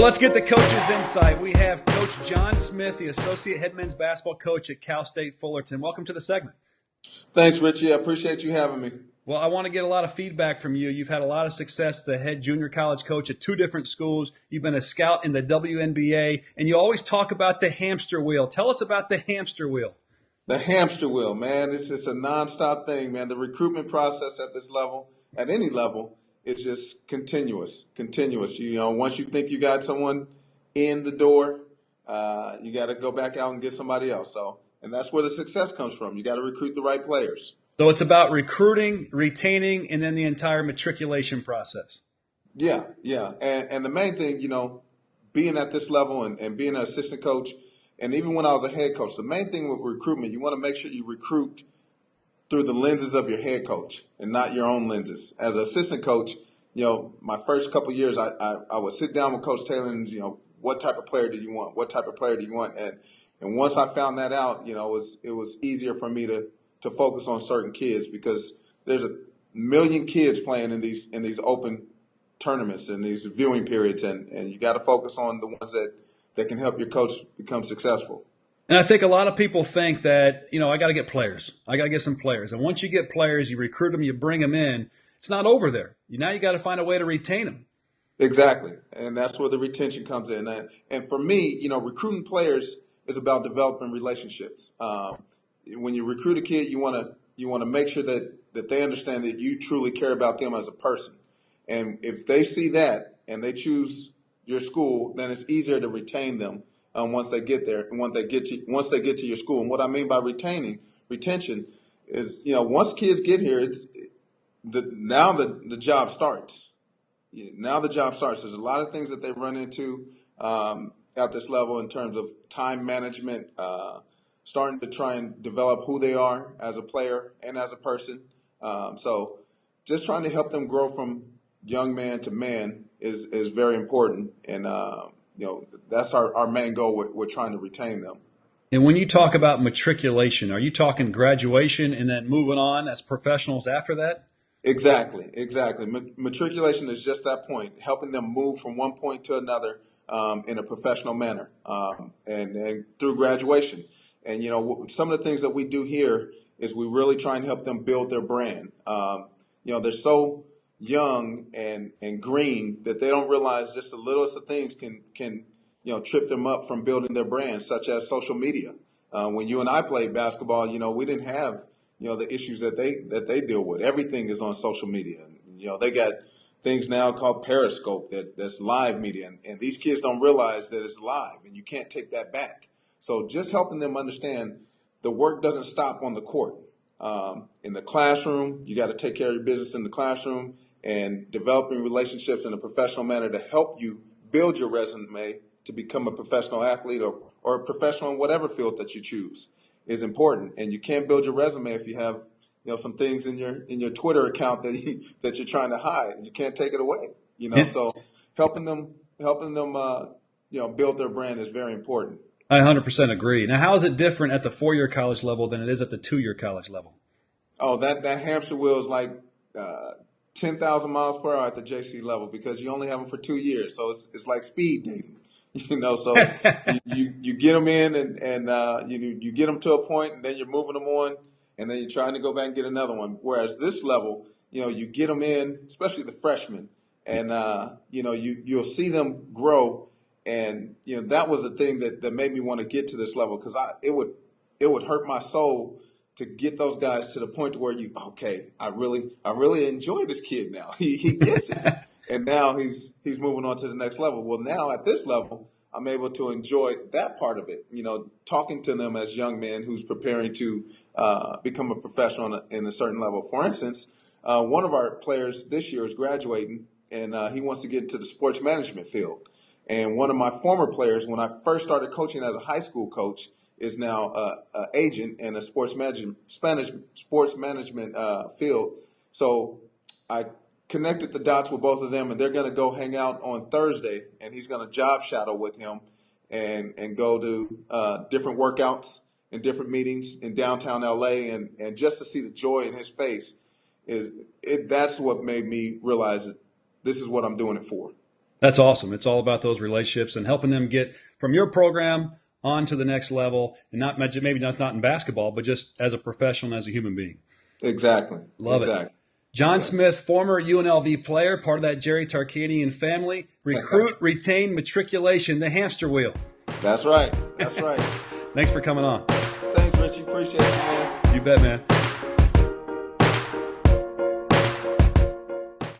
let's get the coach's insight. We have Coach John Smith, the Associate Head Men's Basketball Coach at Cal State Fullerton. Welcome to the segment. Thanks, Richie. I appreciate you having me. Well, I want to get a lot of feedback from you. You've had a lot of success as a head junior college coach at 2 different schools. You've been a scout in the WNBA, and you always talk about the hamster wheel. Tell us about the hamster wheel. The hamster wheel, man. It's a nonstop thing, man. The recruitment process at this level, at any level, is just continuous. You know, once you think you got someone in the door, you got to go back out and get somebody else. And that's where the success comes from. You got to recruit the right players. So it's about recruiting, retaining, and then the entire matriculation process. Yeah. And the main thing, you know, being at this level and being an assistant coach, and even when I was a head coach, the main thing with recruitment, you want to make sure you recruit through the lenses of your head coach and not your own lenses. As an assistant coach, you know, my first couple of years, I would sit down with Coach Taylor and, you know, what type of player do you want? What type of player do you want? And once I found that out, you know, it was easier for me to focus on certain kids, because there's a million kids playing in these open tournaments and these viewing periods, and you got to focus on the ones that can help your coach become successful. And I think a lot of people think that, you know, I got to get players. I got to get some players. And once you get players, you recruit them, you bring them in. It's not over there. Now you got to find a way to retain them. Exactly. And that's where the retention comes in. And for me, you know, recruiting players is about developing relationships. When you recruit a kid, you want to make sure that they understand that you truly care about them as a person. And if they see that and they choose your school, then it's easier to retain them once they get there and once they get to your school. And what I mean by retention is, you know, once kids get here, now the job starts. Now the job starts. There's a lot of things that they run into at this level in terms of time management, starting to try and develop who they are as a player and as a person. So just trying to help them grow from young man to man is very important. And, you know, that's our main goal. We're trying to retain them. And when you talk about matriculation, are you talking graduation and then moving on as professionals after that? Exactly. Matriculation is just that point, helping them move from one point to another in a professional manner, and through graduation. And, you know, some of the things that we do here is we really try and help them build their brand. You know, they're so young and green that they don't realize just the littlest of things can you know, trip them up from building their brand, such as social media. When you and I played basketball, you know, we didn't have, you know, the issues that they deal with. Everything is on social media. You know, they got things now called Periscope that's live media, and these kids don't realize that it's live, and you can't take that back. So just helping them understand the work doesn't stop on the court. In the classroom, you got to take care of your business in the classroom, and developing relationships in a professional manner to help you build your resume to become a professional athlete or a professional in whatever field that you choose is important. And you can't build your resume if you have, you know, some things in your Twitter account that you're trying to hide. You can't take it away. You know, so helping them, you know, build their brand is very important. I 100% agree. Now, how is it different at the 4-year college level than it is at the 2-year college level? Oh, that hamster wheel is like 10,000 miles per hour at the JC level, because you only have them for 2 years. So it's like speed dating, you know. So you get them in and you get them to a point, and then you're moving them on, and then you're trying to go back and get another one. Whereas this level, you know, you get them in, especially the freshmen, and you know, you'll see them grow. And, you know, that was the thing that made me want to get to this level, because it would hurt my soul to get those guys to the point to where I really enjoy this kid now. He gets it. And now he's moving on to the next level. Well, now at this level, I'm able to enjoy that part of it, you know, talking to them as young men who's preparing to become a professional in a certain level. For instance, one of our players this year is graduating, and he wants to get into the sports management field. And one of my former players, when I first started coaching as a high school coach, is now an agent in a sports management field. So I connected the dots with both of them, and they're going to go hang out on Thursday, and he's going to job shadow with him and go to different workouts and different meetings in downtown LA, and just to see the joy in his face that's what made me realize that this is what I'm doing it for. That's awesome. It's all about those relationships and helping them get from your program on to the next level, and maybe not in basketball, but just as a professional and as a human being. Exactly. Love it. John Smith, former UNLV player, part of that Jerry Tarkanian family. Recruit, retain, matriculation, the hamster wheel. That's right. That's right. Thanks for coming on. Thanks, Richie. Appreciate it, man. You bet, man.